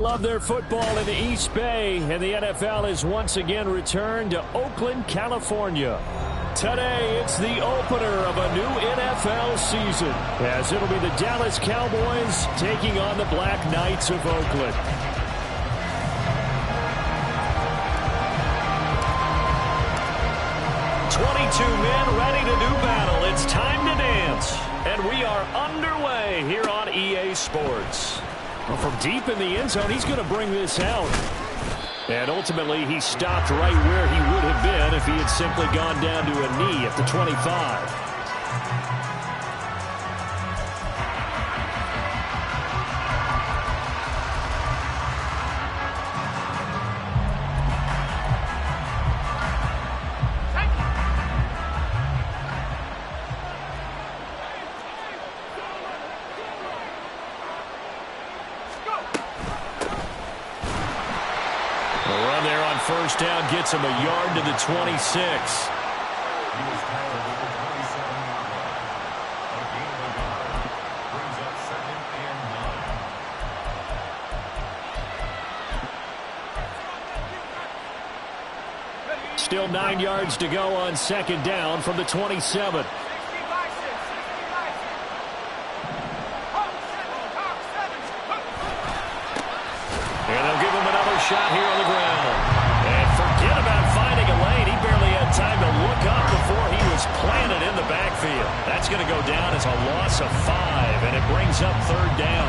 Love their football in the East Bay, and the NFL is once again returned to Oakland, California. Today, it's the opener of a new NFL season, as it'll be the Dallas Cowboys taking on the Black Knights of Oakland. Men ready to do battle. It's time to dance. And we are underway here on EA Sports. Well, from deep in the end zone, he's going to bring this out. And ultimately, he stopped right where he would have been if he had simply gone down to a knee at the 25. First down gets him a yard to the 26. Still 9 yards to go on second down from the 27. And they'll give him another shot here on the ground. Forget about finding a lane. He barely had time to look up before he was planted in the backfield. That's going to go down as a loss of 5, and it brings up third down.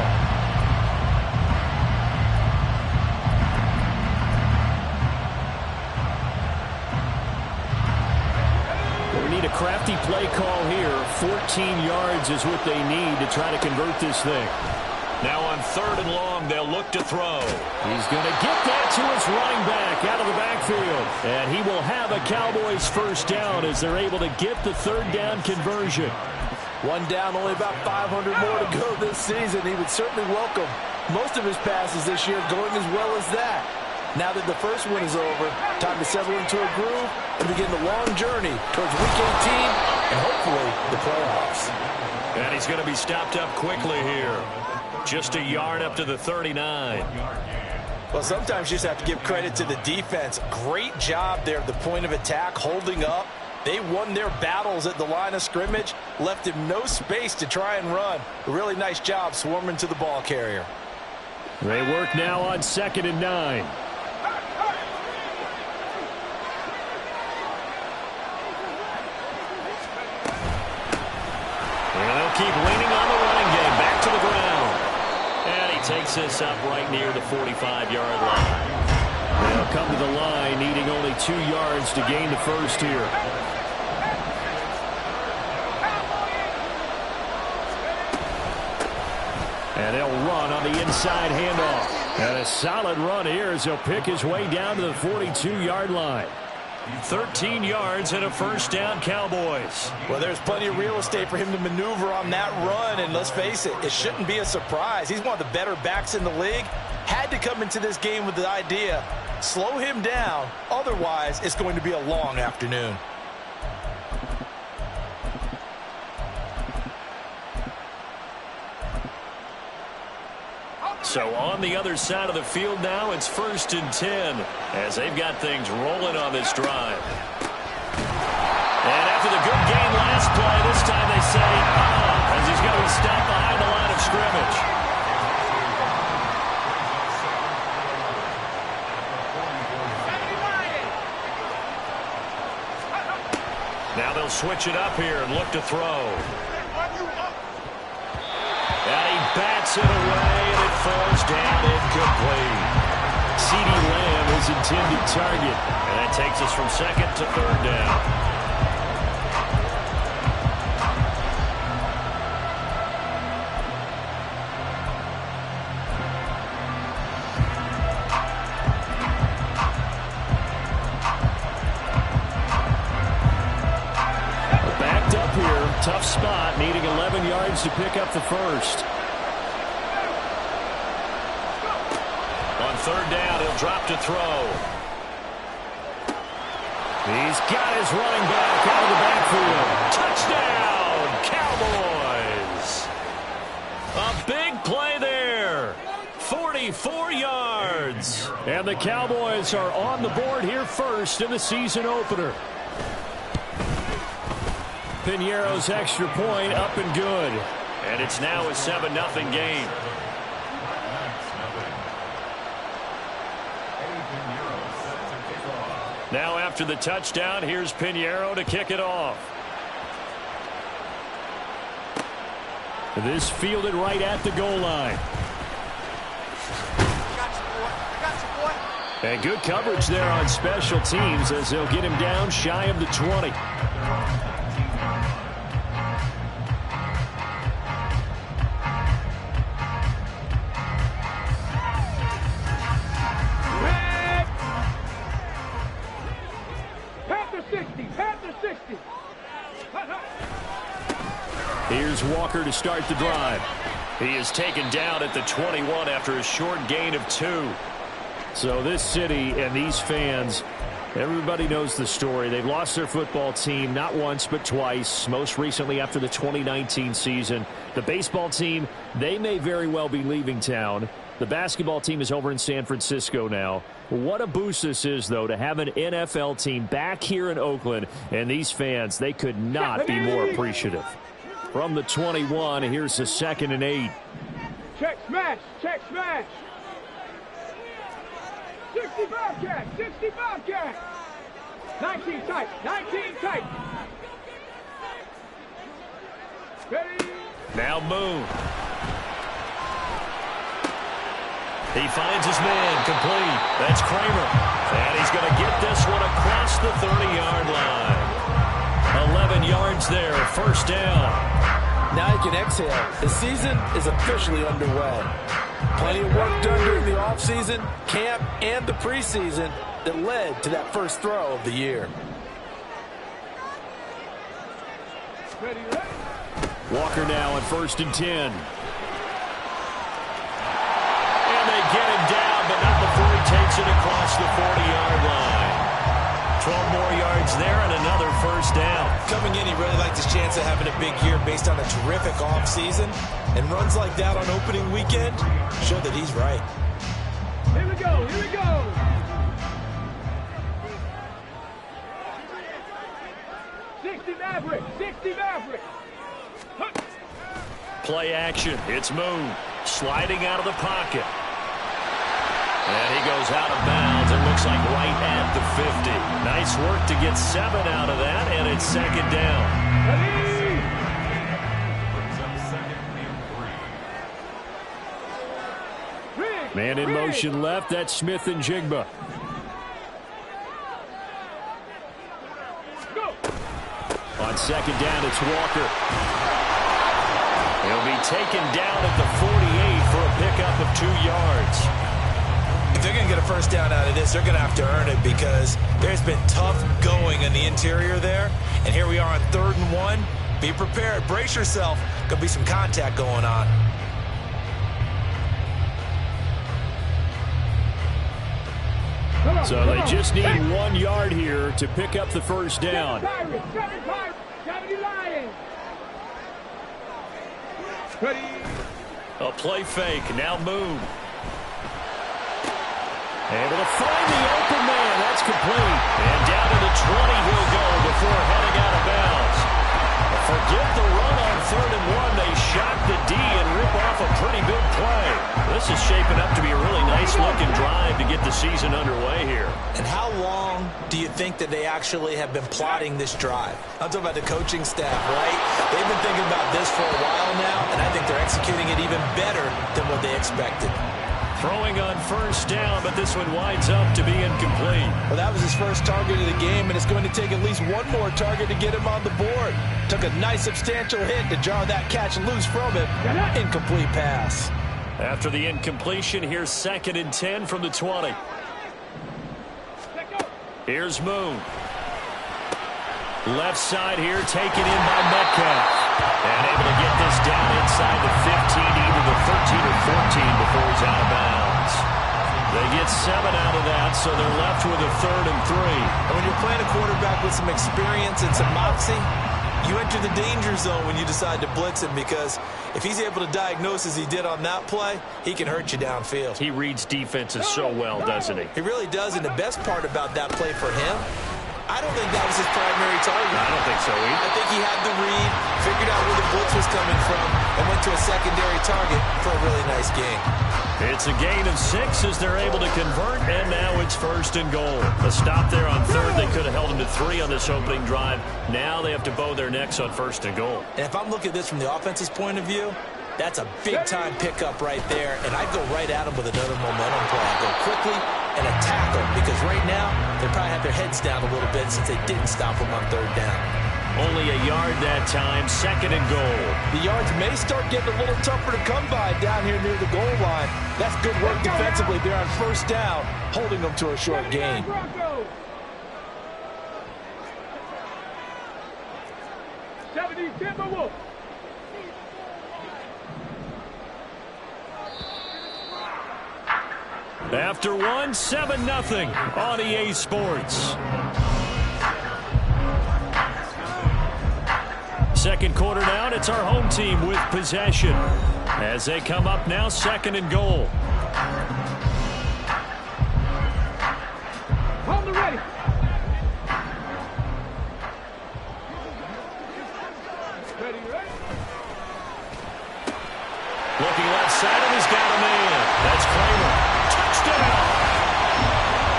We need a crafty play call here. 14 yards is what they need to try to convert this thing. Now on third and long, they'll look to throw. He's going to get that to his running back out of the backfield. And he will have a Cowboys first down as they're able to get the third down conversion. One down, only about 500 more to go this season. He would certainly welcome most of his passes this year going as well as that. Now that the first one is over, time to settle into a groove and begin the long journey towards Week 18 and hopefully the playoffs. And he's going to be stopped up quickly here. Just a yard up to the 39. Well, sometimes you just have to give credit to the defense. Great job there at the point of attack, holding up. They won their battles at the line of scrimmage, left him no space to try and run. A really nice job swarming to the ball carrier. They work now on 2nd and 9. And they'll keep leaning on the running game. Back to the ground. And he takes this up right near the 45-yard line. They'll come to the line, needing only 2 yards to gain the first here. And they'll run on the inside handoff. And a solid run here as he'll pick his way down to the 42-yard line. 13 yards and a first down, Cowboys. Well, there's plenty of real estate for him to maneuver on that run, and let's face it, it shouldn't be a surprise. He's one of the better backs in the league. Had to come into this game with the idea, slow him down, otherwise it's going to be a long afternoon. So on the other side of the field now, it's 1st and 10 as they've got things rolling on this drive. And after the good game last play, this time they say, as he's going to be stopped behind the line of scrimmage. Now they'll switch it up here and look to throw. And he bats it away, and it falls down incomplete. CeeDee Lamb is intended target. And that takes us from 2nd to 3rd down. Backed up here, tough spot, needing 11 yards to pick up the first. On 3rd down, he'll drop to throw. He's got his running back out of the backfield. Touchdown, Cowboys! A big play there. 44 yards. yards. And the Cowboys are on the board here first in the season opener. Piñeiro's extra point up and good. And it's now a 7-0 game. Now after the touchdown, here's Piñeiro to kick it off. This fielded right at the goal line. And good coverage there on special teams as they'll get him down shy of the 20. Here's Walker to start the drive. He is taken down at the 21 after a short gain of 2. So this city and these fans, everybody knows the story. They've lost their football team not once but twice, most recently after the 2019 season. The baseball team, they may very well be leaving town. The basketball team is over in San Francisco now. What a boost this is, though, to have an NFL team back here in Oakland. And these fans, they could not be more appreciative. From the 21, here's the 2nd and 8. Check smash, check smash. 65 catch, 65 catch. 19 tight, 19 tight. Ready? Now Moon. He finds his man, complete. That's Kramer. And he's going to get this one across the 30-yard line. 11 yards there, first down. Now you can exhale. The season is officially underway. Plenty of work done during the offseason, camp, and the preseason that led to that first throw of the year. Walker now on 1st and 10. And they get him down, but not before he takes it across the 40-yard line. 12 more yards there and another first down. Coming in, he really liked his chance of having a big year based on a terrific offseason. And runs like that on opening weekend show that he's right. Here we go, here we go. Maverick, 60 Maverick. Play action. It's Moon sliding out of the pocket. And he goes out of bounds. It looks like right at the 50. Nice work to get 7 out of that, and it's 2nd down. Man in motion left. That's Smith and Jigba. On 2nd down, it's Walker. He'll be taken down at the 48 for a pickup of 2 yards. If they're going to get a first down out of this, they're going to have to earn it because there's been tough going in the interior there. And here we are on 3rd and 1. Be prepared. Brace yourself. Going to be some contact going on. So they just need 1 yard here to pick up the first down. A play fake. Now Moon. Able to find the open man. That's complete. And down to the 20 he'll go before heading out of bounds. Forget the run on 3rd and 1. They shock the D and rip off a pretty big play. This is shaping up to be a really nice-looking drive to get the season underway here. And how long do you think that they actually have been plotting this drive? I'm talking about the coaching staff, right? They've been thinking about this for a while now, and I think they're executing it even better than what they expected. Throwing on 1st down, but this one winds up to be incomplete. Well, that was his first target of the game, and it's going to take at least one more target to get him on the board. Took a nice substantial hit to jar that catch loose from him. Incomplete pass. After the incompletion, here's 2nd and 10 from the 20. Here's Moon. Left side here, taken in by Metcalf. And able to get this down inside the 15, either the 13 or 14 before he's out of bounds. They get 7 out of that, so they're left with a 3rd and 3. And when you're playing a quarterback with some experience and some moxie, You enter the danger zone when you decide to blitz him, because if he's able to diagnose as he did on that play, he can hurt you downfield. He reads defenses so well, doesn't he? He really does, and the best part about that play for him, I don't think that was his primary target. I don't think so either. I think he had the read, figured out where the blitz was coming from, and went to a secondary target for a really nice gain. It's a gain of 6 as they're able to convert, and now it's 1st and goal. A stop there on 3rd. They could have held him to 3 on this opening drive. Now they have to bow their necks on 1st and goal. And if I'm looking at this from the offense's point of view, that's a big-time pickup right there, and I'd go right at him with another momentum play. I'd go quickly and attack them, because right now they probably have their heads down a little bit since they didn't stop him on 3rd down. Only a yard that time, 2nd and goal. The yards may start getting a little tougher to come by down here near the goal line. That's good work defensively there on 1st down, holding them to a short gain. After 1, 7-0 on EA Sports. Second quarter down, it's our home team with possession. As they come up now, 2nd and goal. Hold it ready. Looking left side, and he's got a man. That's Kramer. Touchdown!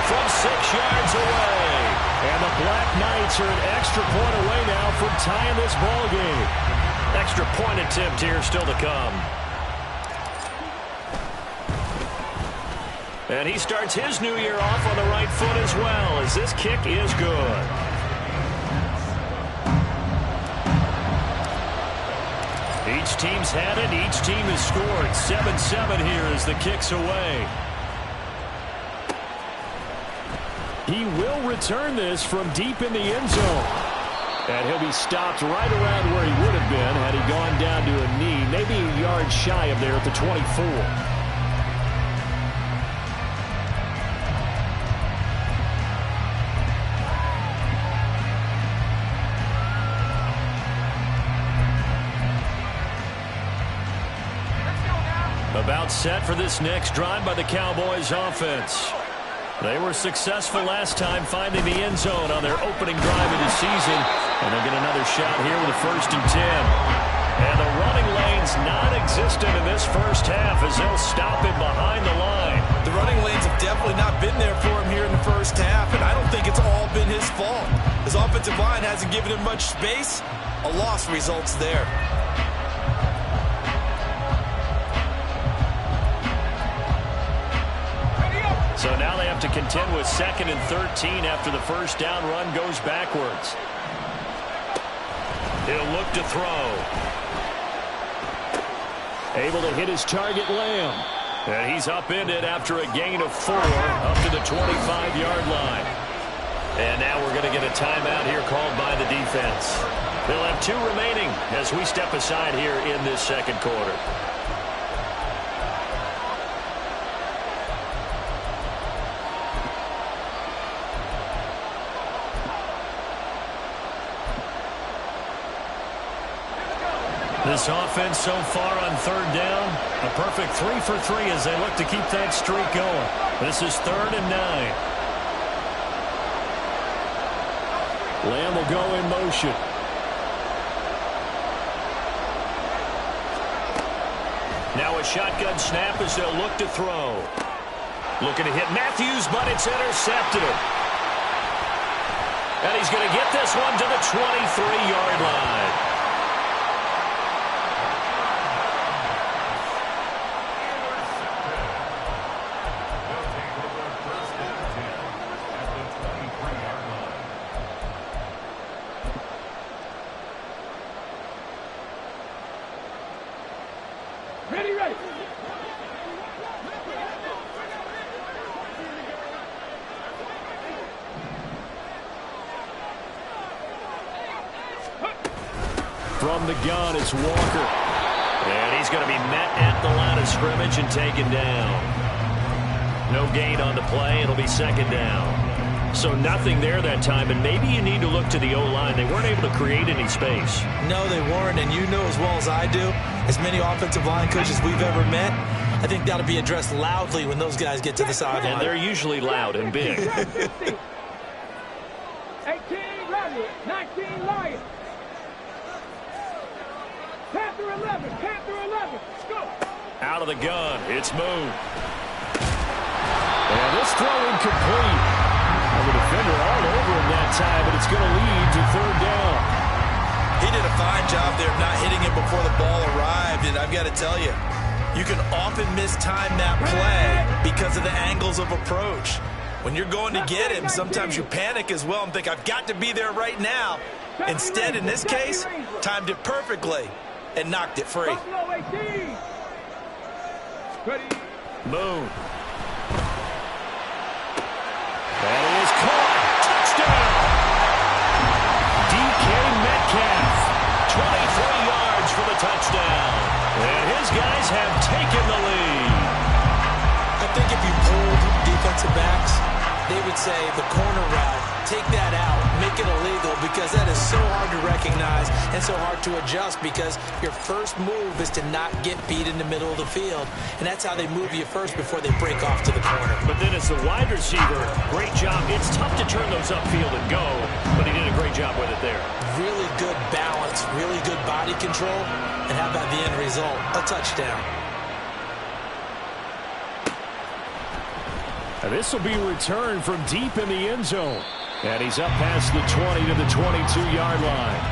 From 6 yards away. And the Black Knights are an extra point away now from tying this ball game. Extra point attempt here still to come. And he starts his new year off on the right foot as well, as this kick is good. Each team's had it. Each team has scored. 7-7 here as the kick's away. He will return this from deep in the end zone. And he'll be stopped right around where he would have been had he gone down to a knee, maybe a yard shy of there at the 24. About set for this next drive by the Cowboys offense. They were successful last time finding the end zone on their opening drive of the season. And they'll get another shot here with a 1st and 10. And the running lane's non-existent in this first half as they'll stop him behind the line. The running lanes have definitely not been there for him here in the first half, and I don't think it's all been his fault. His offensive line hasn't given him much space. A loss results there. So now they have to contend with 2nd and 13 after the first down run goes backwards. He'll look to throw. Able to hit his target, Lamb. And he's upended after a gain of 4 up to the 25-yard line. And now we're going to get a timeout here called by the defense. They'll have 2 remaining as we step aside here in this second quarter. This offense so far on 3rd down, a perfect 3 for 3 as they look to keep that streak going. This is 3rd and 9. Lamb will go in motion. Now a shotgun snap as they'll look to throw. Looking to hit Matthews, but it's intercepted. And he's going to get this one to the 23-yard line. Ready, ready. From the gun, it's Walker. And he's going to be met at the line of scrimmage and taken down. No gain on the play. It'll be 2nd down. So nothing there that time, and maybe you need to look to the O-line. They weren't able to create any space. No, they weren't, and you know as well as I do, as many offensive line coaches we've ever met, I think that'll be addressed loudly when those guys get to the sideline. And they're usually loud and big. 18 Rebels, 19 Lions. Panther 11, go. Out of the gun, it's Moon. And this throw incomplete. And the defender all over him that time, but it's going to lead to third down. He did a fine job there of not hitting him before the ball arrived, and I've got to tell you, you can often mistime that play because of the angles of approach. When you're going to get him, sometimes you panic as well and think, I've got to be there right now. Instead, in this case, timed it perfectly and knocked it free. Moon. That is caught. Touchdown. DK Metcalf. 23 yards for the touchdown. And his guys have taken the lead. I think if you pulled defensive backs, they would say the corner route, take that out, make it illegal, because that is so hard to recognize and so hard to adjust, because your first move is to not get beat in the middle of the field, and that's how they move you first before they break off to the corner. But then as the wide receiver, great job. It's tough to turn those upfield and go, but he did a great job with it there. Really good balance, really good body control, and how about the end result? A touchdown. This will be returned from deep in the end zone. And he's up past the 20 to the 22-yard line.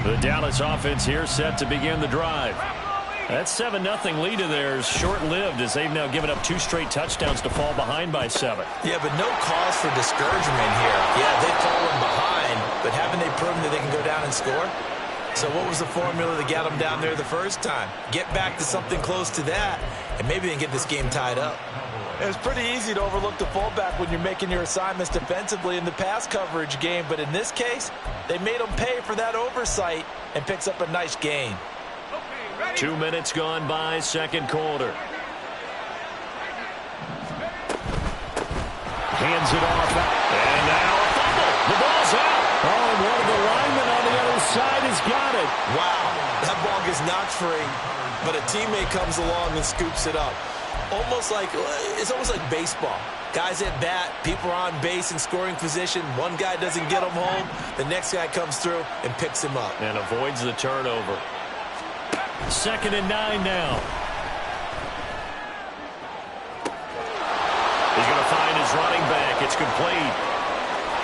The Dallas offense here set to begin the drive. That 7-0 lead of theirs short-lived, as they've now given up 2 straight touchdowns to fall behind by 7. Yeah, but no cause for discouragement here. Yeah, they've fallen behind, but haven't they proven that they can go down and score? So what was the formula that got them down there the first time? Get back to something close to that, and maybe they can get this game tied up. It's pretty easy to overlook the fullback when you're making your assignments defensively in the pass coverage game, but in this case, they made them pay for that oversight and picks up a nice gain. 2 minutes gone by, second quarter. Hands it off. And now a fumble. The ball's out. Oh, and one of the linemen on the other side has got it. Wow, that ball gets knocked free, but a teammate comes along and scoops it up. It's almost like baseball. Guys at bat, people are on base in scoring position. One guy doesn't get him home. The next guy comes through and picks him up. And avoids the turnover. 2nd and 9 now. He's going to find his running back. It's complete.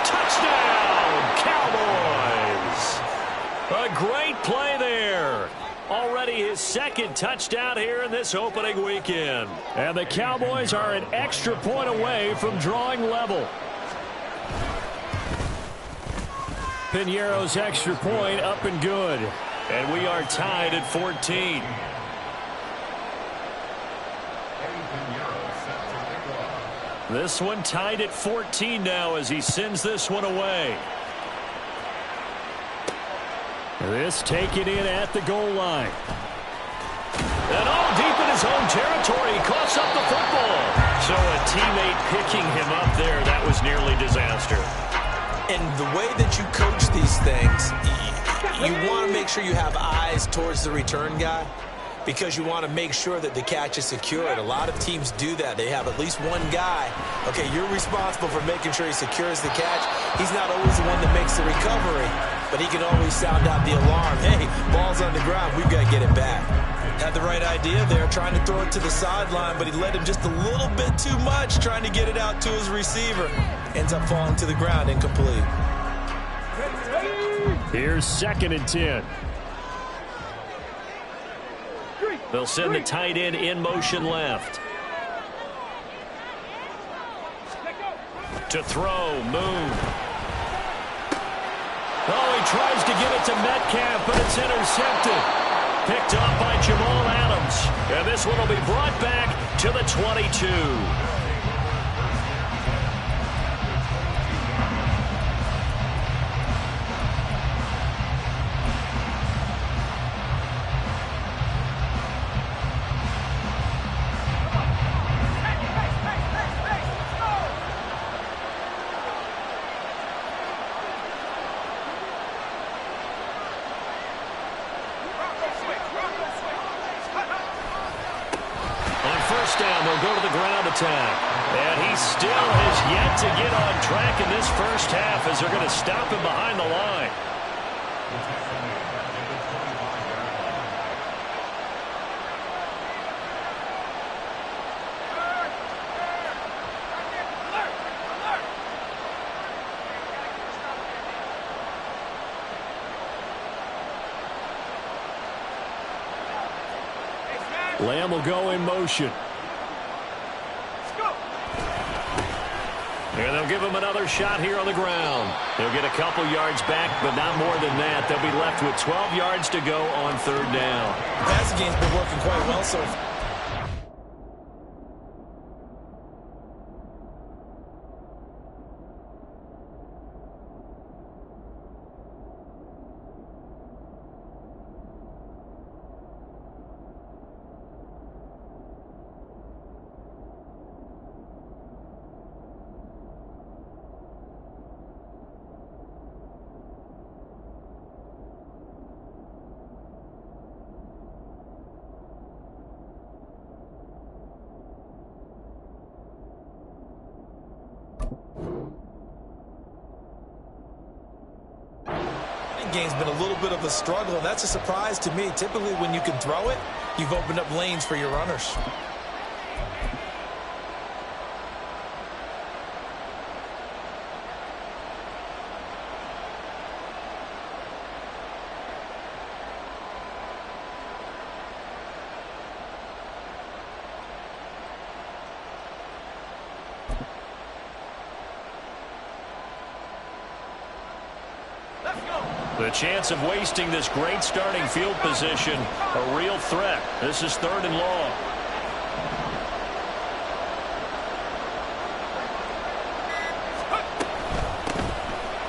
Touchdown, Cowboys! A great play there. Already his 2nd touchdown here in this opening weekend. And the Cowboys are an extra point away from drawing level. Piñeiro's extra point up and good. And we are tied at 14. This one tied at 14 now as he sends this one away. This taken in at the goal line. And all deep in his own territory, he coughs up the football. So a teammate picking him up there, that was nearly disaster. And the way that you coach these things, you want to make sure you have eyes towards the return guy, because you want to make sure that the catch is secured. A lot of teams do that. They have at least one guy. Okay, you're responsible for making sure he secures the catch. He's not always the one that makes the recovery, but he can always sound out the alarm. Hey, ball's on the ground. We've got to get it back. Had the right idea there, trying to throw it to the sideline, but he led him just a little bit too much, trying to get it out to his receiver. Ends up falling to the ground, incomplete. Here's 2nd and 10. They'll send the tight end in motion left. To throw, Moon. Oh, he tries to get it to Metcalf, but it's intercepted. Picked up by Jamal Adams. And this one will be brought back to the 22. first down. They'll go to the ground attack. And he still has yet to get on track in this first half as they're going to stop him behind the line. Lamb will go in motion. And they'll give him another shot here on the ground. They'll get a couple yards back, but not more than that. They'll be left with 12 yards to go on third down. Passing game's been working quite well so far. Game's been a little bit of a struggle, and that's a surprise to me. Typically, when you can throw it, you've opened up lanes for your runners. The chance of wasting this great starting field position, a real threat. This is third and long.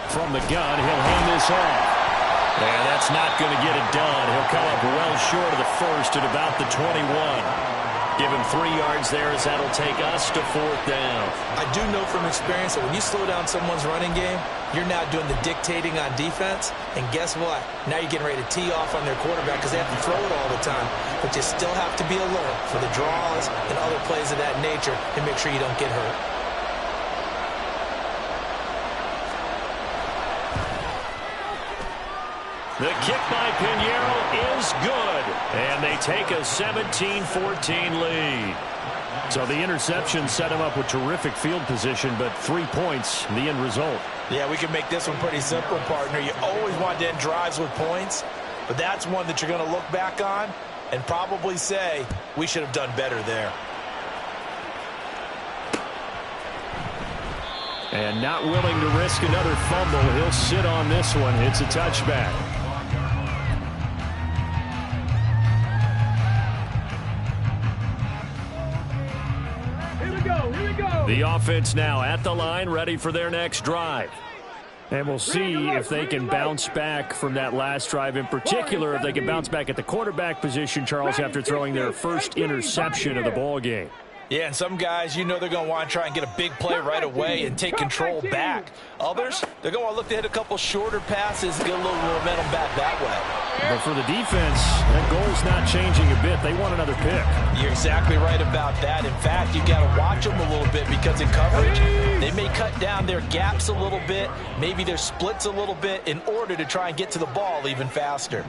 From the gun, he'll hand this off. And that's not going to get it done. He'll come up well short of the first at about the 21. Give him 3 yards there as that'll take us to fourth down. I do know from experience that when you slow down someone's running game, you're now doing the dictating on defense. And guess what? Now you're getting ready to tee off on their quarterback because they have to throw it all the time. But you still have to be alert for the draws and other plays of that nature and make sure you don't get hurt. The kick by Pinheiro is good. And they take a 17-14 lead. So the interception set him up with terrific field position, but 3 points, the end result. Yeah, we can make this one pretty simple, partner. You always want to end drives with points, but that's one that you're going to look back on and probably say, we should have done better there. And not willing to risk another fumble, he'll sit on this one. It's a touchback. The offense now at the line, ready for their next drive. And we'll see if they can bounce back from that last drive. In particular, if they can bounce back at the quarterback position, Charles, after throwing their first interception of the ball game. Yeah, and some guys, you know they're going to want to try and get a big play right away and take control back. Others, they're going to look to hit a couple shorter passes and get a little momentum back that way. But for the defense, that goal's not changing a bit. They want another pick. You're exactly right about that. In fact, you've got to watch them a little bit because in coverage, they may cut down their gaps a little bit, maybe their splits a little bit in order to try and get to the ball even faster.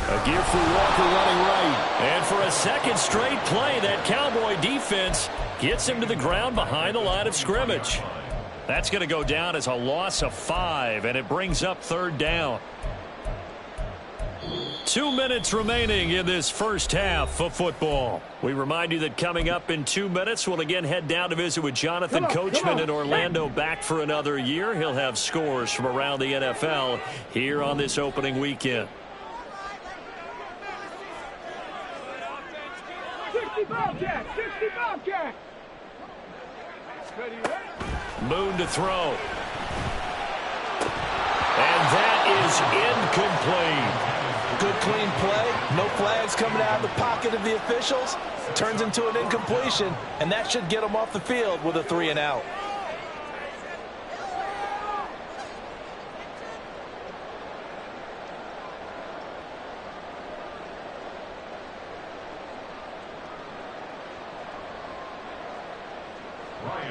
A give for Walker running right. And for a second straight play, that Cowboy defense gets him to the ground behind the line of scrimmage. That's going to go down as a loss of 5, and it brings up third down. 2 minutes remaining in this first half of football. We remind you that coming up in 2 minutes, we'll again head down to visit with Jonathan Coachman in Orlando, back for another year. He'll have scores from around the NFL here on this opening weekend. 60 Bobcat! 60 Bobcat! Moon to throw. And that is incomplete. Good clean play. No flags coming out of the pocket of the officials. Turns into an incompletion, and that should get them off the field with a 3 and out.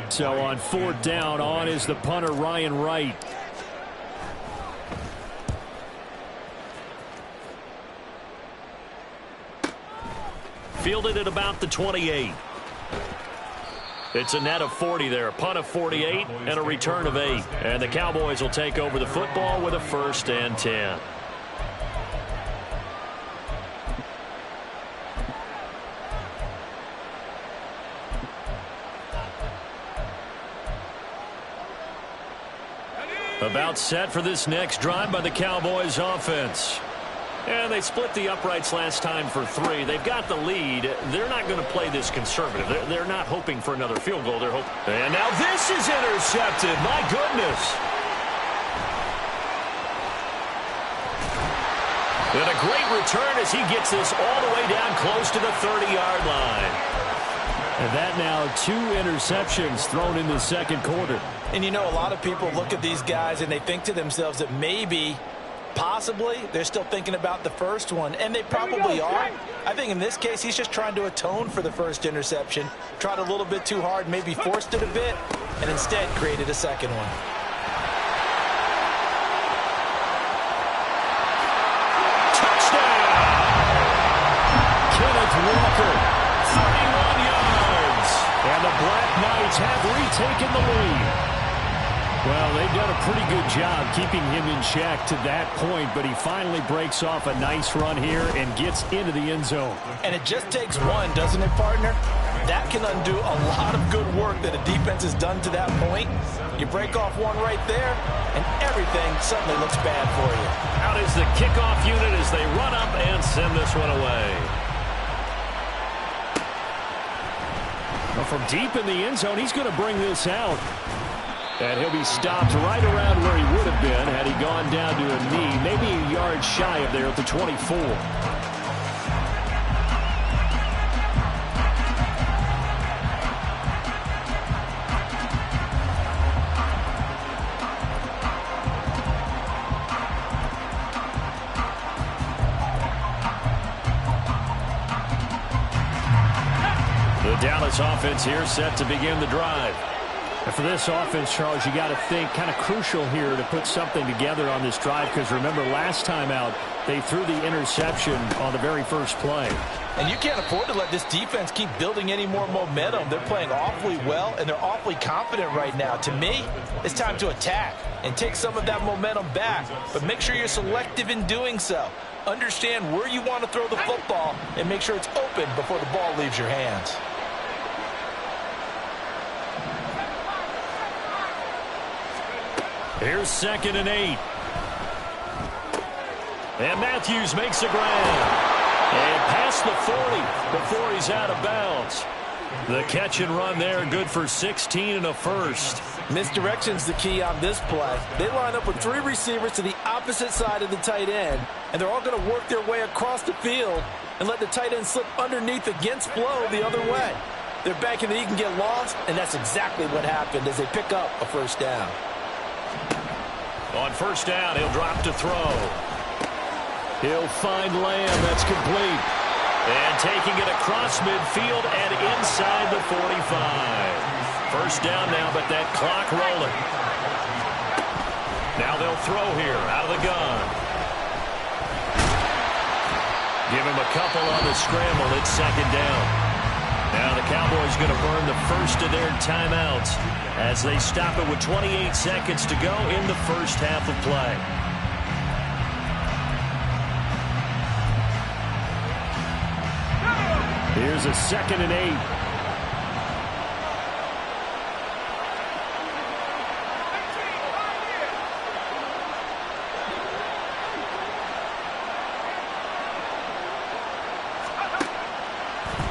So on 4th down, on is the punter, Ryan Wright. Fielded at about the 28. It's a net of 40 there. A punt of 48 and a return of 8. And the Cowboys will take over the football with a 1st and 10. About set for this next drive by the Cowboys offense. And they split the uprights last time for 3. They've got the lead. They're not going to play this conservative. They're not hoping for another field goal. They're hoping. And now this is intercepted. My goodness. And a great return as he gets this all the way down close to the 30-yard line. And that now 2 interceptions thrown in the second quarter. And you know, a lot of people look at these guys and they think to themselves that maybe, possibly, they're still thinking about the first one. And they probably are. I think in this case, he's just trying to atone for the first interception. Tried a little bit too hard, maybe forced it a bit, and instead created a second one. Touchdown! Kenneth Walker, 31 yards. And the Black Knights have retaken the lead. Well, they've done a pretty good job keeping him in check to that point, but he finally breaks off a nice run here and gets into the end zone. And it just takes one, doesn't it, partner? That can undo a lot of good work that a defense has done to that point. You break off one right there, and everything suddenly looks bad for you. Out is the kickoff unit as they run up and send this one away. Well, from deep in the end zone, he's going to bring this out. And he'll be stopped right around where he would have been had he gone down to a knee, maybe a yard shy of there at the 24. The Dallas offense here set to begin the drive. And for this offense, Charles, you got to think kind of crucial here to put something together on this drive, because remember last time out they threw the interception on the very first play. And you can't afford to let this defense keep building any more momentum. They're playing awfully well, and they're awfully confident right now. To me, it's time to attack and take some of that momentum back, but make sure you're selective in doing so. Understand where you want to throw the football and make sure it's open before the ball leaves your hands. Here's 2nd and 8. And Matthews makes a grab. And past the 40 before he's out of bounds. The catch and run there, good for 16 and a first. Misdirection's the key on this play. They line up with 3 receivers to the opposite side of the tight end, and they're all going to work their way across the field and let the tight end slip underneath against flow the other way. They're banking that he can get lost, and that's exactly what happened as they pick up a first down. On first down, he'll drop to throw. He'll find Lamb. That's complete. And taking it across midfield and inside the 45. First down now, but that clock rolling. Now they'll throw here out of the gun. Give him a couple on the scramble. It's 2nd down. Now the Cowboys going to burn the first of their timeouts as they stop it with 28 seconds to go in the first half of play. Here's a 2nd and 8.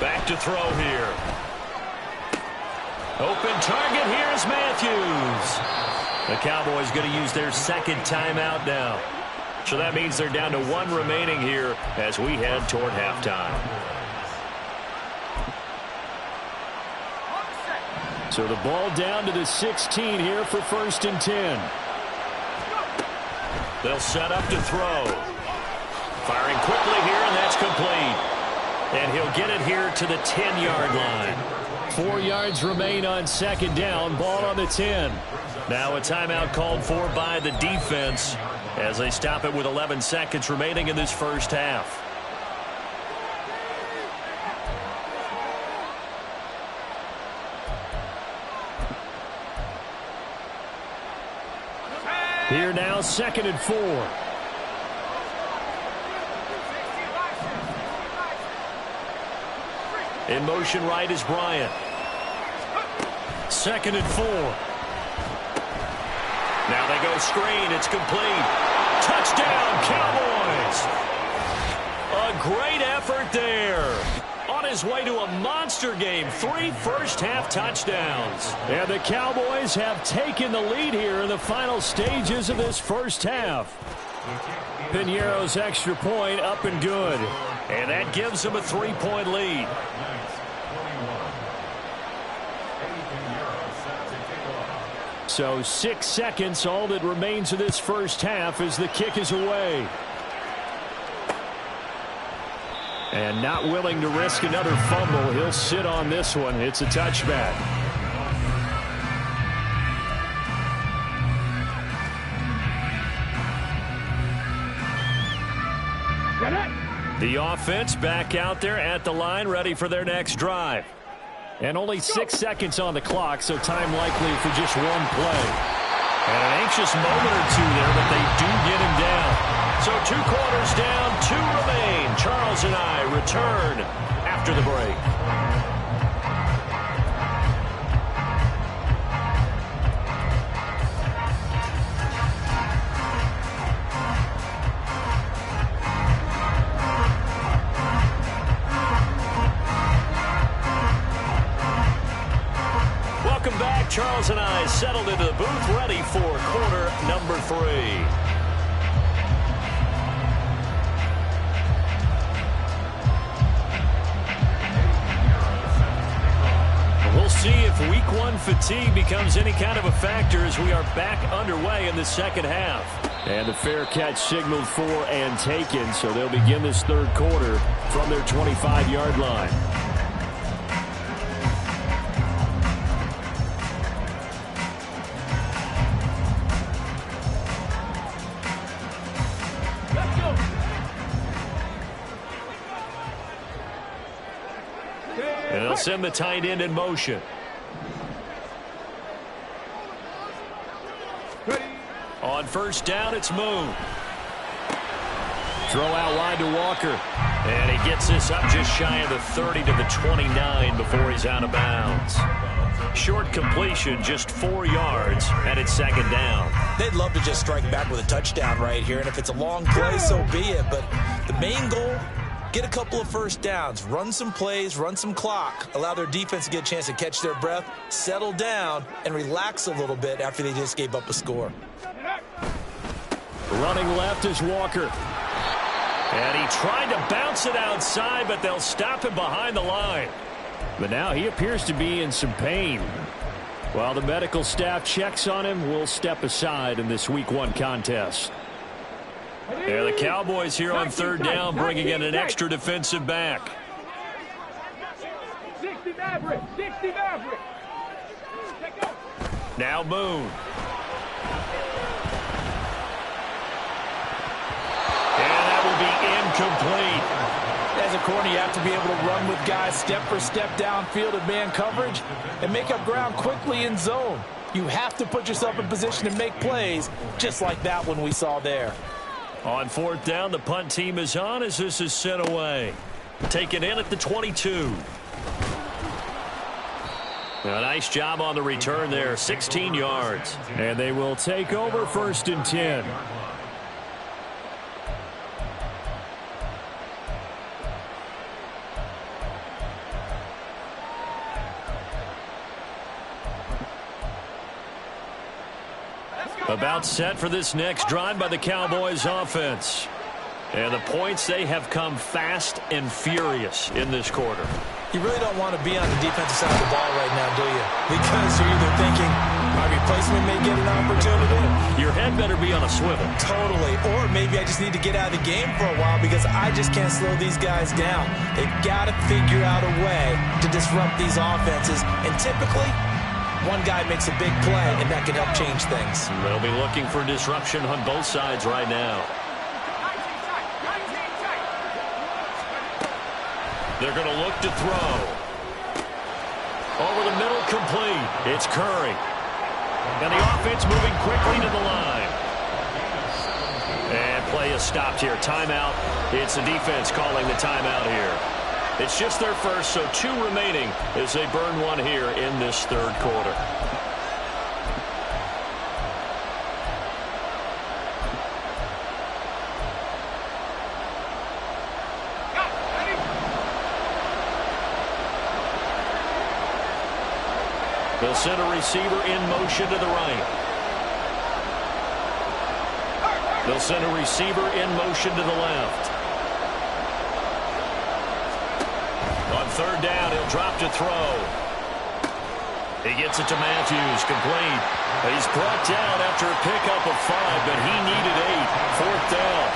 Back to throw here. Open target. Here's Matthews. The Cowboys going to use their 2nd timeout now. So that means they're down to 1 remaining here as we head toward halftime. So the ball down to the 16 here for 1st and 10. They'll set up to throw. Firing quickly here, and that's complete. And he'll get it here to the 10-yard line. 4 yards remain on second down. Ball on the 10. Now a timeout called for by the defense as they stop it with 11 seconds remaining in this first half. Here now, 2nd and 4. In motion right is Bryant. 2nd and 4. Now they go screen. It's complete. Touchdown, Cowboys. A great effort there. On his way to a monster game. 3 first-half touchdowns. And the Cowboys have taken the lead here in the final stages of this first half. Piñeiro's extra point up and good. And that gives them a 3-point lead. So 6 seconds, all that remains of this first half as the kick is away. And not willing to risk another fumble. He'll sit on this one. It's a touchback. The offense back out there at the line, ready for their next drive. And only 6 seconds on the clock, so time likely for just one play. And an anxious moment or two there, but they do get him down. So 2 quarters down, 2 remain. Charles and I return after the break. Welcome back. Charles and I settled into the booth, ready for quarter number 3. We'll see if week 1 fatigue becomes any kind of a factor as we are back underway in the second half. And the fair catch signaled for and taken, so they'll begin this third quarter from their 25-yard line. And they'll send the tight end in motion. On first down, it's Moon. Throw out wide to Walker. And he gets this up just shy of the 30 to the 29 before he's out of bounds. Short completion, just 4 yards, and it's second down. They'd love to just strike back with a touchdown right here, and if it's a long play, so be it. But the main goal, get a couple of first downs, run some plays, run some clock, allow their defense to get a chance to catch their breath, settle down, and relax a little bit after they just gave up a score. Running left is Walker. And he tried to bounce it outside, but they'll stop him behind the line. But now he appears to be in some pain. While the medical staff checks on him, we'll step aside in this week 1 contest. Yeah, the Cowboys here on third down, bringing in an extra defensive back. 60 Maverick, 60 Maverick. Now Moon. And that will be incomplete. As a corner, you have to be able to run with guys step for step downfield in man coverage and make up ground quickly in zone. You have to put yourself in position to make plays, just like that one we saw there. On fourth down, the punt team is on as this is sent away. Taken in at the 22. A nice job on the return there, 16 yards. And they will take over 1st and 10. About set for this next drive by the Cowboys offense. And the points, they have come fast and furious in this quarter. You really don't want to be on the defensive side of the ball right now, do you? Because you're either thinking, My replacement may get an opportunity. Your head better be on a swivel. Totally. Or maybe I just need to get out of the game for a while because I just can't slow these guys down. They've got to figure out a way to disrupt these offenses. And typically, one guy makes a big play, and that can help change things. They'll be looking for disruption on both sides right now. They're going to look to throw. Over the middle, complete. It's Curry. And the offense moving quickly to the line. And play is stopped here. Timeout. It's the defense calling the timeout here. It's just their first, so 2 remaining as they burn one here in this third quarter. They'll send a receiver in motion to the right. They'll send a receiver in motion to the left. On third down, he'll drop to throw. He gets it to Matthews, complete. He's brought down after a pickup of 5, but he needed 8. Fourth down.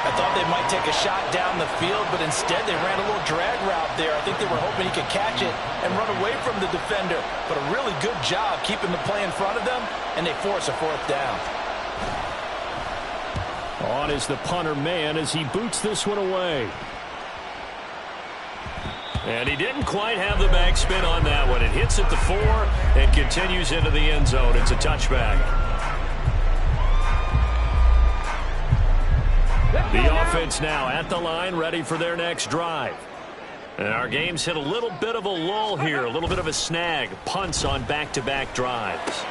I thought they might take a shot down the field, but instead they ran a little drag route there. I think they were hoping he could catch it and run away from the defender. But a really good job keeping the play in front of them, and they force a fourth down. On is the punter man as he boots this one away. And he didn't quite have the backspin on that one. It hits at the 4 and continues into the end zone. It's a touchback. The offense now at the line, ready for their next drive. And our game's hit a little bit of a lull here, a little bit of a snag. Punts on back-to-back drives.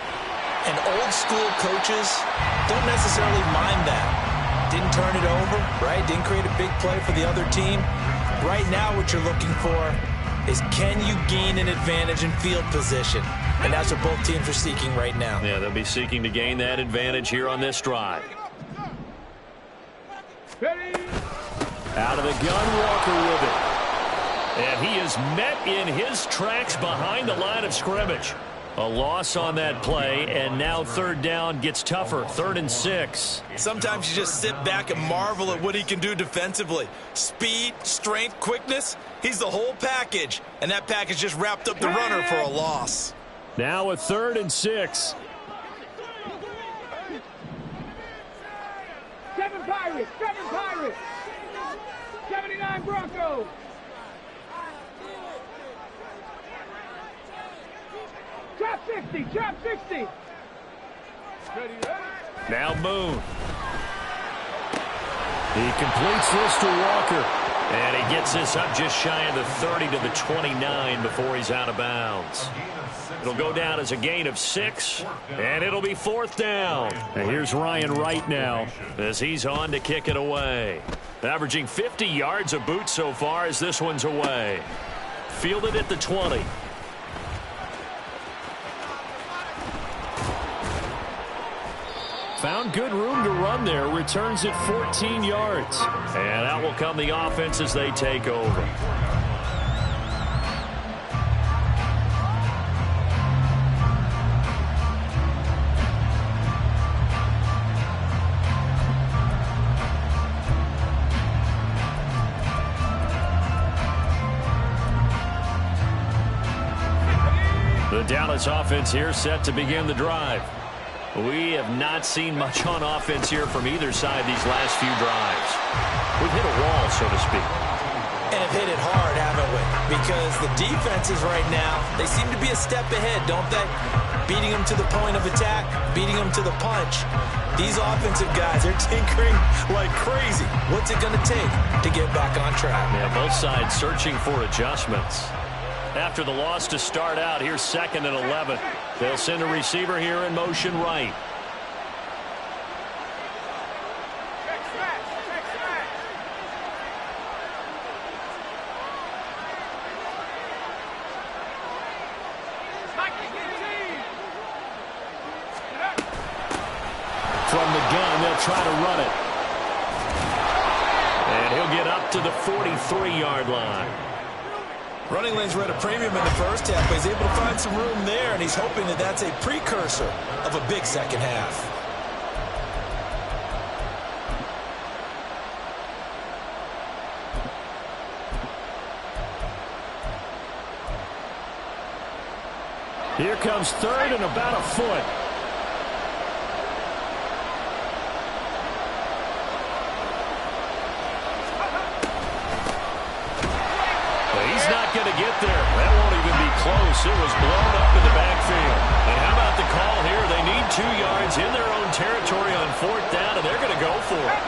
And old-school coaches don't necessarily mind that. Didn't turn it over, right? Didn't create a big play for the other team. Right now what you're looking for is can you gain an advantage in field position? And that's what both teams are seeking right now. Yeah, they'll be seeking to gain that advantage here on this drive. Out of the gun, Walker with it. And he is met in his tracks behind the line of scrimmage. A loss on that play, and now third down gets tougher. 3rd and 6. Sometimes you just sit back and marvel at what he can do defensively. Speed, strength, quickness, he's the whole package. And that package just wrapped up the runner for a loss. Now a 3rd and 6. 7 Pirates, 7 Pirates. 79 Broncos. Chop 60, chop 60. Now Boone. He completes this to Walker. And he gets this up just shy of the 30 to the 29 before he's out of bounds. It'll go down as a gain of 6, and it'll be 4th down. And here's Ryan Wright now as he's on to kick it away. Averaging 50 yards a boot so far as this one's away. Fielded at the 20. Found good room to run there. Returns it 14 yards. And out will come the offense as they take over. The Dallas offense here set to begin the drive. We have not seen much on offense here from either side these last few drives. We've hit a wall, so to speak. And have hit it hard, haven't we? Because the defenses right now, they seem to be a step ahead, don't they? Beating them to the point of attack, beating them to the punch. These offensive guys are tinkering like crazy. What's it going to take to get back on track? Yeah, both sides searching for adjustments. After the loss to start out, here's 2nd and 11. They'll send a receiver here in motion right. From the gun, they'll try to run it. And he'll get up to the 43-yard line. Running lanes were at a premium in the first half, but he's able to find some room there, and he's hoping that that's a precursor of a big second half. Here comes third and about a foot. He's not going to get there. That won't even be close. It was blown up in the backfield. And how about the call here? They need 2 yards in their own territory on 4th down, and they're going to go for it.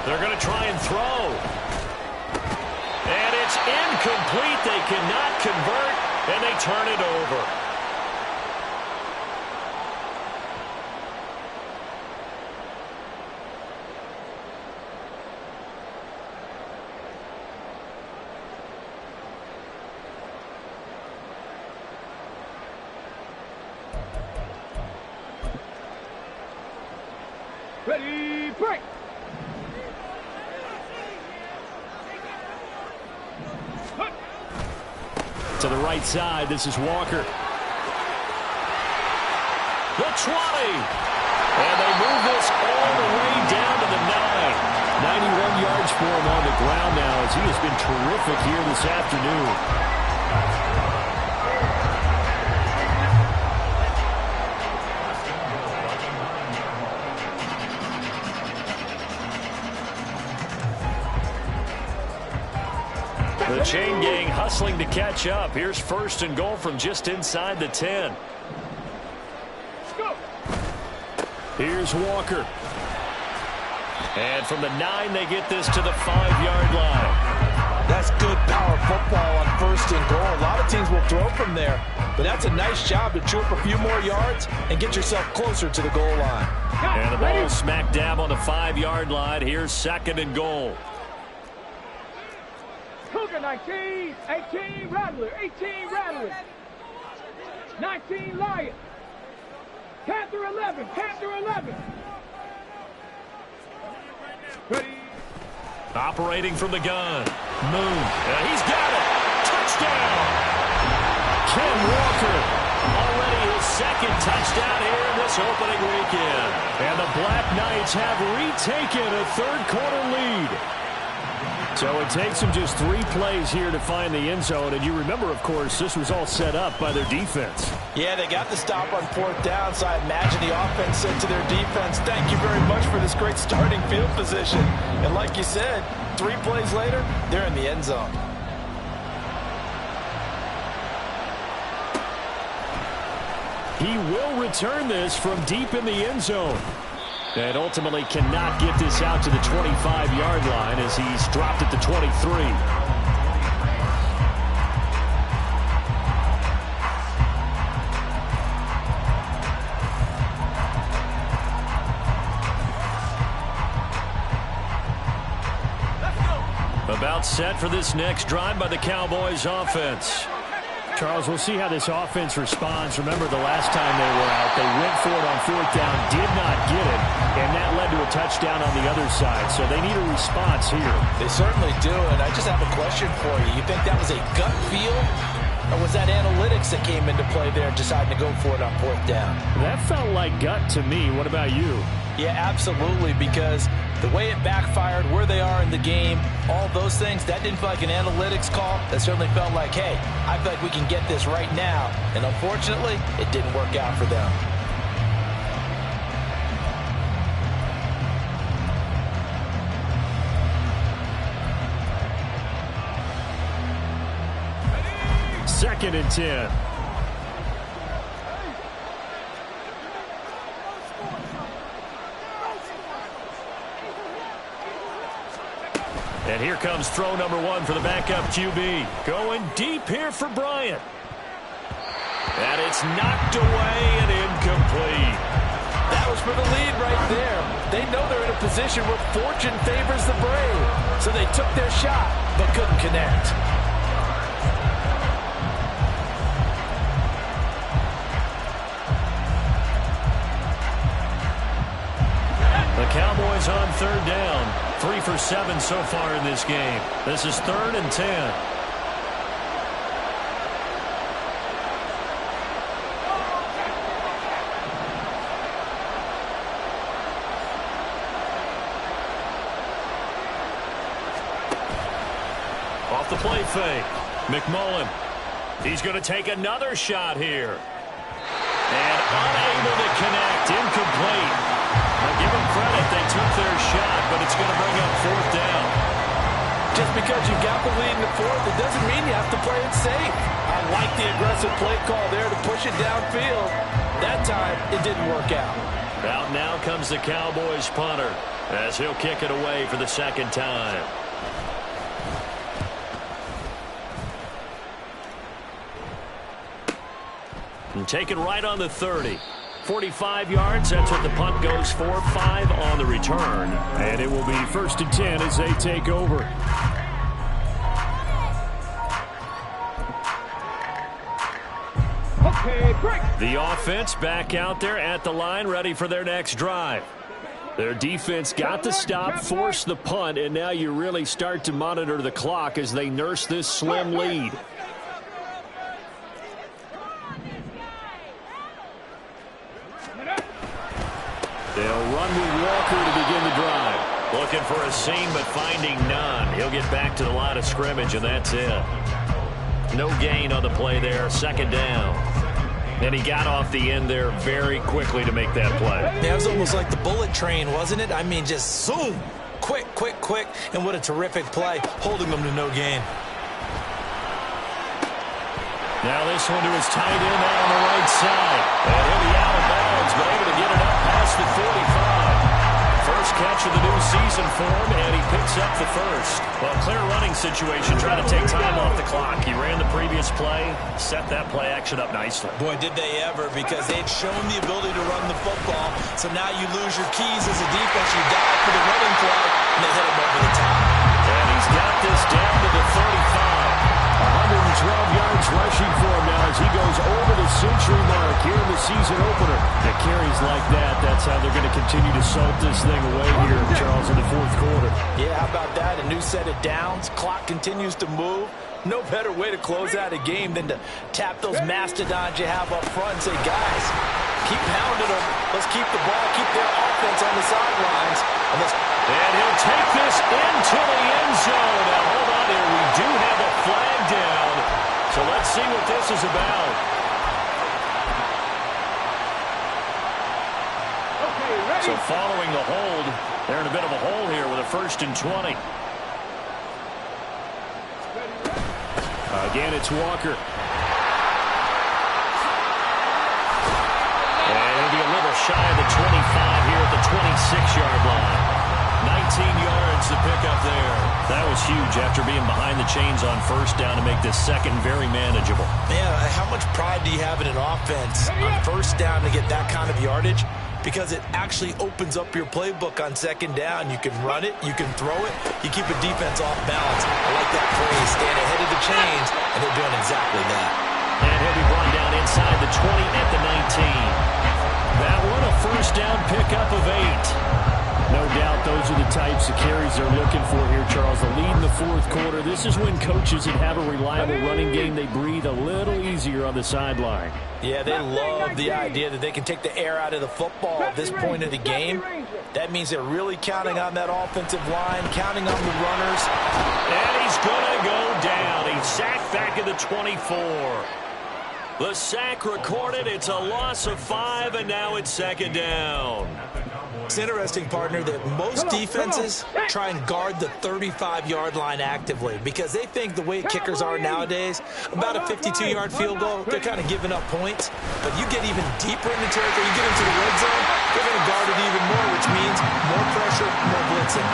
They're going to try and throw. And it's incomplete. They cannot convert, and they turn it over. Ready, break. To the right side, this is Walker. The 20. And they move this all the way down to the 9. 91 yards for him on the ground now as he has been terrific here this afternoon. The chain gang hustling to catch up. Here's 1st and goal from just inside the 10. Here's Walker. And from the 9, they get this to the 5-yard line. That's good power football on 1st and goal. A lot of teams will throw from there, but that's a nice job to chew up a few more yards and get yourself closer to the goal line. And the ball smack dab on the 5-yard line. Here's 2nd and goal. Cougar 19, 18 Rattler, 18 Rattler, 19 Lion, Panther 11, Panther 11. Ready. Operating from the gun. Moon. And he's got it. Touchdown. Ken Walker. Already his 2nd touchdown here in this opening weekend. And the Black Knights have retaken a 3rd quarter lead. So it takes them just 3 plays here to find the end zone. And you remember, of course, this was all set up by their defense. Yeah, they got the stop on 4th down, so I imagine the offense said to their defense, thank you very much for this great starting field position. And like you said, 3 plays later, they're in the end zone. He will return this from deep in the end zone. And ultimately cannot get this out to the 25-yard line as he's dropped at the 23. About set for this next drive by the Cowboys offense. Charles, we'll see how this offense responds. Remember, the last time they were out, they went for it on 4th down, did not get it, and that led to a touchdown on the other side. So they need a response here. They certainly do, and I just have a question for you. You think that was a gut feel, or was that analytics that came into play there deciding to go for it on 4th down? That felt like gut to me. What about you? Yeah, absolutely, because the way it backfired, where they are in the game, all those things, that didn't feel like an analytics call. That certainly felt like, hey, I feel like we can get this right now. And unfortunately, it didn't work out for them. Second and 10. And here comes throw number 1 for the backup QB. Going deep here for Bryant. And it's knocked away and incomplete. That was for the lead right there. They know they're in a position where fortune favors the brave. So they took their shot, but couldn't connect. The Cowboys on third down. 3 for 7 so far in this game. This is 3rd and 10. Off the play fake. McMullen. He's going to take another shot here. And unable to connect. Incomplete. I'll give them credit. They took their shot, but it's going to bring up 4th down. Just because you got the lead in the 4th, it doesn't mean you have to play it safe. I like the aggressive play call there to push it downfield. That time, it didn't work out. Out now comes the Cowboys punter as he'll kick it away for the 2nd time. And take it right on the 30. 45 yards, that's what the punt goes for. 5 on the return. And it will be 1st and 10 as they take over. Okay, break. The offense back out there at the line, ready for their next drive. Their defense got the stop, forced the punt, and now you really start to monitor the clock as they nurse this slim lead. They'll run with Walker to begin the drive. Looking for a seam, but finding none. He'll get back to the line of scrimmage, and that's it. No gain on the play there. 2nd down. And he got off the end there very quickly to make that play. Yeah, it was almost like the bullet train, wasn't it? I mean, just zoom. Quick, quick, quick. And what a terrific play, holding them to no gain. Now this one to his tight end out on the right side. And he'll be out of bounds, but able to get it up past the 45. First catch of the new season for him, and he picks up the first. Well, clear running situation, trying to take time off the clock. He ran the previous play, set that play action up nicely. Boy, did they ever, because they'd shown the ability to run the football. So now you lose your keys as a defense. You dive for the running play, and they hit him over the top. And he's got this down to the 35. 112 yards rushing for him now as he goes over the century mark here in the season opener. The carries like that, that's how they're going to continue to salt this thing away here, Charles, in the 4th quarter. Yeah, how about that? A new set of downs. Clock continues to move. No better way to close out a game than to tap those mastodons you have up front and say, guys, keep pounding them. Let's keep the ball, keep their offense on the sidelines. And he'll take this into the end zone. Now, hold on here. We do have a flag down. So let's see what this is about. Okay, ready. So following the hold, they're in a bit of a hole here with a 1st and 20. Again, it's Walker. And he'll be a little shy of the 25 here at the 26-yard line. 19 yards to pick up there. That was huge after being behind the chains on 1st down to make this 2nd very manageable. Yeah, how much pride do you have in an offense on 1st down to get that kind of yardage? Because it actually opens up your playbook on 2nd down. You can run it, you can throw it, you keep a defense off balance. I like that phrase, staying ahead of the chains, and they're doing exactly that. And he'll be brought down inside the 20 at the 19. That one a 1st down pickup of 8. No doubt those are the types of carries they're looking for here, Charles. The lead in the 4th quarter. This is when coaches that have a reliable running game, they breathe a little easier on the sideline. Yeah, they love the idea that they can take the air out of the football at this point of the game. That means they're really counting on that offensive line, counting on the runners. And he's going to go down. He's sacked back at the 24. The sack recorded. It's a loss of 5, and now it's 2nd down. It's interesting, partner, that most defenses try and guard the 35-yard line actively because they think the way kickers are nowadays, about a 52-yard field goal, they're kind of giving up points. But you get even deeper in the territory, you get into the red zone, they're going to guard it even more, which means more pressure, more blitzing.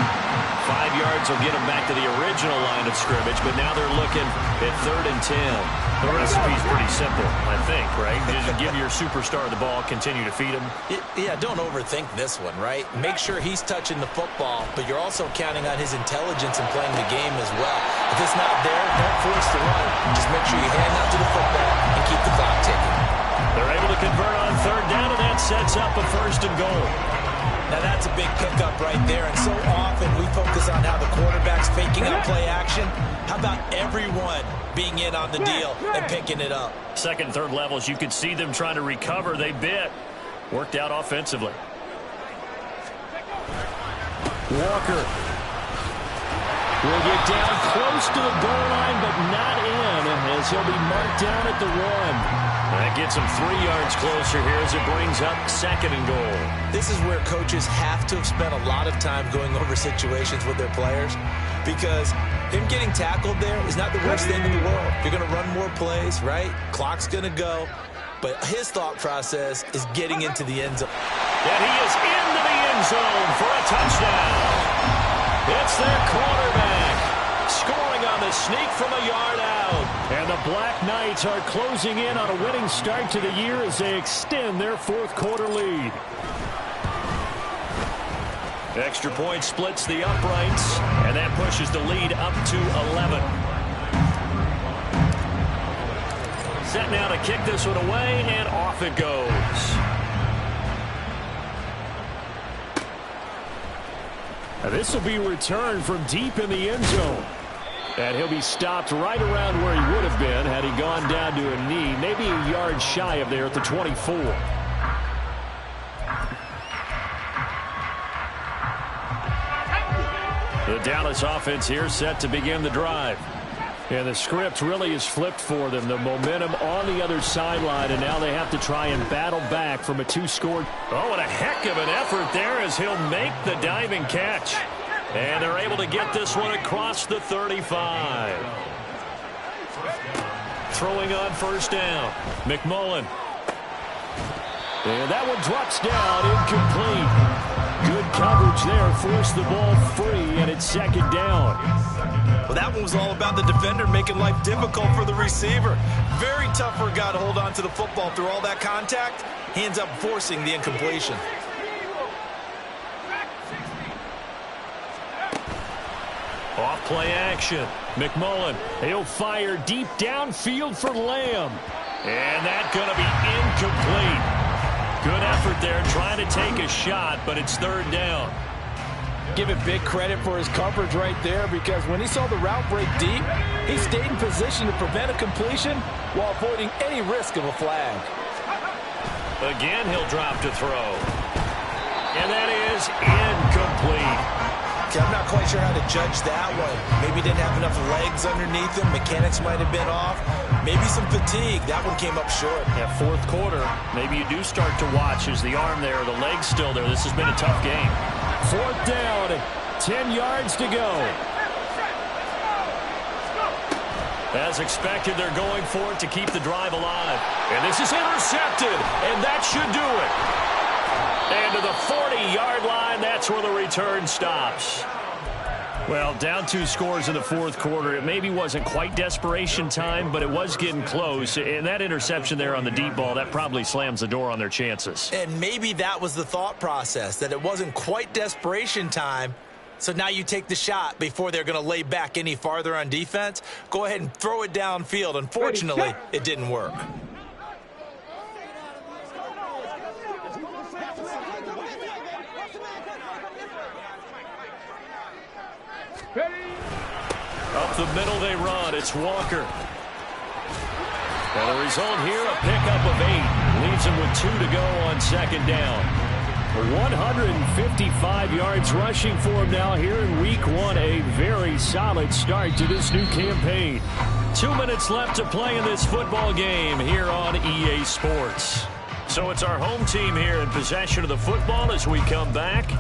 5 yards will get them back to the original line of scrimmage, but now they're looking at 3rd and 10. The recipe's pretty simple, I think, right? You just give your superstar the ball, continue to feed him. Yeah, don't overthink this one. one, right? Make sure he's touching the football, but you're also counting on his intelligence in playing the game as well. If it's not there, don't force the run. Just make sure you hang on to the football and keep the clock ticking. They're able to convert on third down, and that sets up a first and goal. Now that's a big pickup right there, and so often we focus on how the quarterback's faking out play action. How about everyone being in on the deal and picking it up? Second, third levels, you could see them trying to recover. They bit. Worked out offensively. Walker will get down close to the goal line, but not in, as he'll be marked down at the 1. That gets him 3 yards closer here as it brings up second and goal. This is where coaches have to have spent a lot of time going over situations with their players, because him getting tackled there is not the worst thing in the world. You're going to run more plays, right? Clock's going to go. But his thought process is getting into the end zone. And he is into the end zone for a touchdown. It's their quarterback scoring on the sneak from a yard out. And the Black Knights are closing in on a winning start to the year as they extend their fourth quarter lead. Extra point splits the uprights, and that pushes the lead up to 11. Set now to kick this one away, and off it goes. Now this will be returned from deep in the end zone. And he'll be stopped right around where he would have been had he gone down to a knee, maybe a yard shy of there at the 24. The Dallas offense here set to begin the drive. And the script really is flipped for them. The momentum on the other sideline, and now they have to try and battle back from a 2-score. Oh, what a heck of an effort there as he'll make the diving catch. And they're able to get this one across the 35. Throwing on first down. McMullen. And that one drops down, incomplete. Good coverage there, forced the ball free, and it's second down. Well, that one was all about the defender making life difficult for the receiver. Very tough for a guy to hold on to the football through all that contact. He ends up forcing the incompletion. Off play action. McMullen, he'll fire deep downfield for Lamb. And that's going to be incomplete. Good effort there trying to take a shot, but it's third down. Give it big credit for his coverage right there, because when he saw the route break deep, he stayed in position to prevent a completion while avoiding any risk of a flag. Again, he'll drop to throw. And that is incomplete. Okay, I'm not quite sure how to judge that one. Maybe he didn't have enough legs underneath him. Mechanics might have been off. Maybe some fatigue. That one came up short. Yeah, fourth quarter, maybe you do start to watch as the arm there, the leg's still there. This has been a tough game. Fourth down, 10 yards to go. As expected, they're going for it to keep the drive alive. And this is intercepted, and that should do it. And to the 40-yard line, that's where the return stops. Well, down 2 scores in the fourth quarter. It maybe wasn't quite desperation time, but it was getting close. And that interception there on the deep ball, that probably slams the door on their chances. And maybe that was the thought process, that it wasn't quite desperation time. So now you take the shot before they're going to lay back any farther on defense. Go ahead and throw it downfield. Unfortunately, it didn't work. Up the middle they run. It's Walker. And the result here, a pickup of 8. Leaves him with 2 to go on second down. 155 yards rushing for him now here in week 1. A very solid start to this new campaign. 2 minutes left to play in this football game here on EA Sports. So it's our home team here in possession of the football as we come back.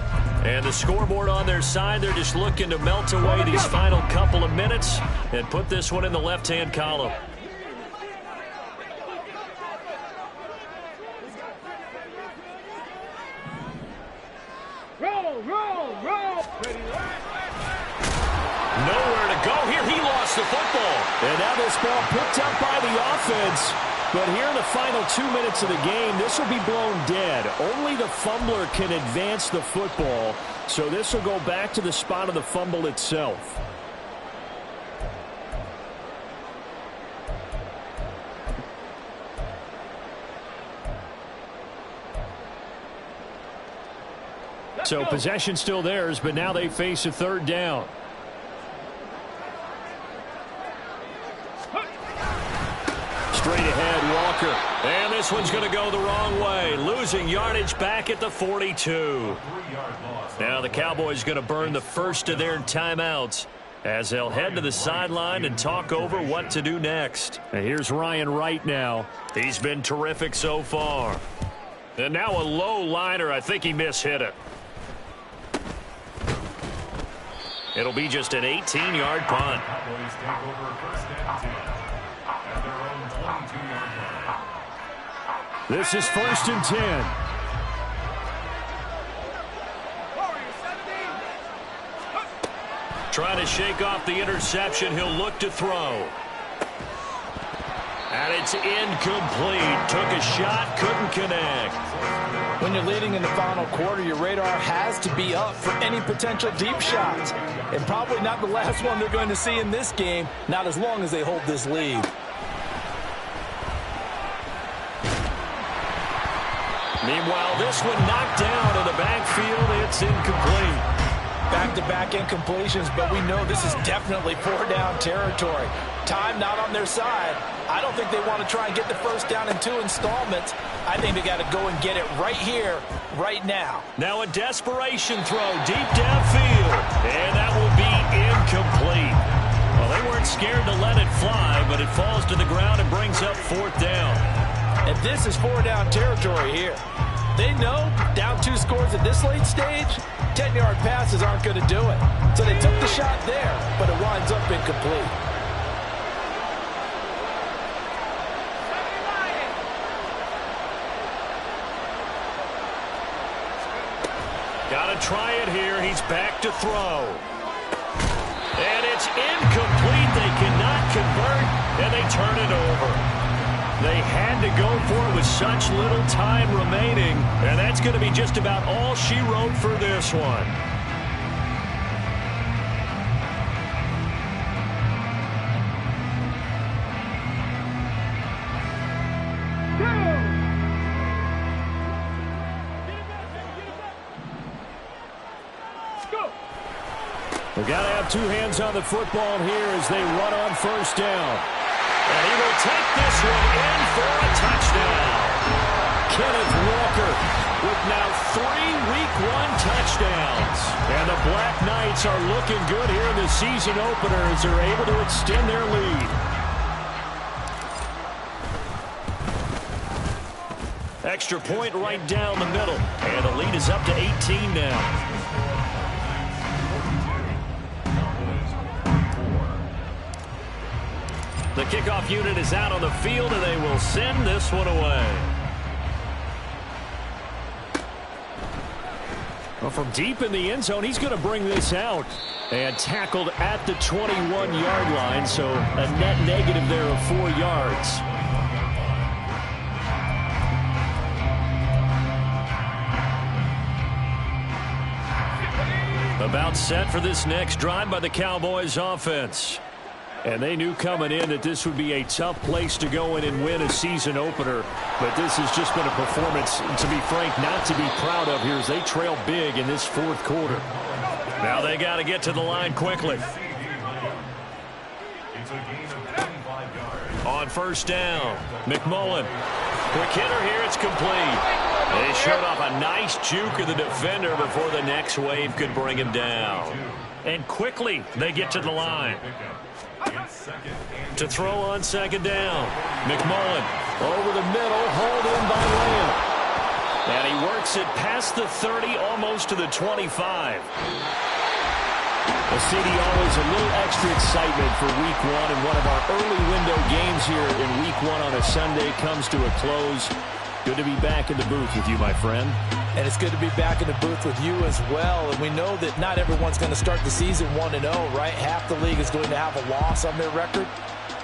And the scoreboard on their side, they're just looking to melt away these final couple of minutes and put this one in the left-hand column. Roll, roll, roll. Nowhere to go here. He lost the football. And now this ball picked up by the offense. But here in the final 2 minutes of the game, this will be blown dead. Only the fumbler can advance the football, so this will go back to the spot of the fumble itself. So possession still theirs, but now they face a third down. Straight ahead, Walker. And this one's going to go the wrong way. Losing yardage back at the 42. Now the Cowboys going to burn the first of their timeouts as they'll head to the sideline and talk over what to do next. And here's Ryan Wright now. He's been terrific so far. And now a low liner. I think he mishit it. It'll be just an 18-yard punt. This is 1st and 10. Trying to shake off the interception. He'll look to throw. And it's incomplete. Took a shot, couldn't connect. When you're leading in the final quarter, your radar has to be up for any potential deep shots. And probably not the last one they're going to see in this game, not as long as they hold this lead. Meanwhile, this one knocked down in the backfield. It's incomplete. Back-to-back incompletions, but we know this is definitely 4-down territory. Time not on their side. I don't think they want to try and get the first down in 2 installments. I think they got to go and get it right here, right now. Now a desperation throw deep downfield, and that will be incomplete. Well, they weren't scared to let it fly, but it falls to the ground and brings up 4th down. And this is 4-down territory here. They know down 2 scores at this late stage, 10-yard passes aren't going to do it. So they took the shot there, but it winds up incomplete. Got to try it here. He's back to throw. And it's incomplete. They cannot convert, and they turn it over. They had to go for it with such little time remaining, and that's going to be just about all she wrote for this one. We've got to have 2 hands on the football here as they run on 1st down. And he will take this one in for a touchdown. Kenneth Walker with now 3 Week 1 touchdowns. And the Black Knights are looking good here in the season opener as they're able to extend their lead. Extra point right down the middle. And the lead is up to 18 now. The kickoff unit is out on the field, and they will send this one away. Well, from deep in the end zone, he's going to bring this out. And tackled at the 21-yard line, so a net negative there of 4 yards. About set for this next drive by the Cowboys offense. And they knew coming in that this would be a tough place to go in and win a season opener. But this has just been a performance, to be frank, not to be proud of here as they trail big in this 4th quarter. Now they got to get to the line quickly. On 1st down, McMullen. Quick hitter here, it's complete. They showed off a nice juke of the defender before the next wave could bring him down. And quickly they get to the line. To throw on 2nd down. McMullen over the middle, hauled in by Lamb. And he works it past the 30, almost to the 25. Well, CD, always a little extra excitement for Week 1, and one of our early window games here in Week 1 on a Sunday comes to a close. Good to be back in the booth with you, my friend. And it's good to be back in the booth with you as well. And we know that not everyone's going to start the season 1-0, right? Half the league is going to have a loss on their record.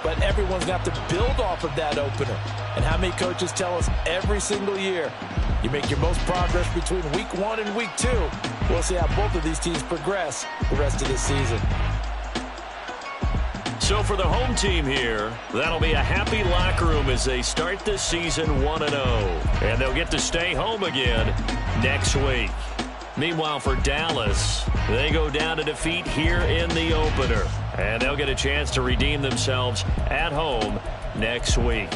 But everyone's going to have to build off of that opener. And how many coaches tell us every single year, you make your most progress between week 1 and week 2. We'll see how both of these teams progress the rest of this season. So for the home team here, that'll be a happy locker room as they start this season 1-0. And they'll get to stay home again next week. Meanwhile, for Dallas, they go down to defeat here in the opener. And they'll get a chance to redeem themselves at home next week.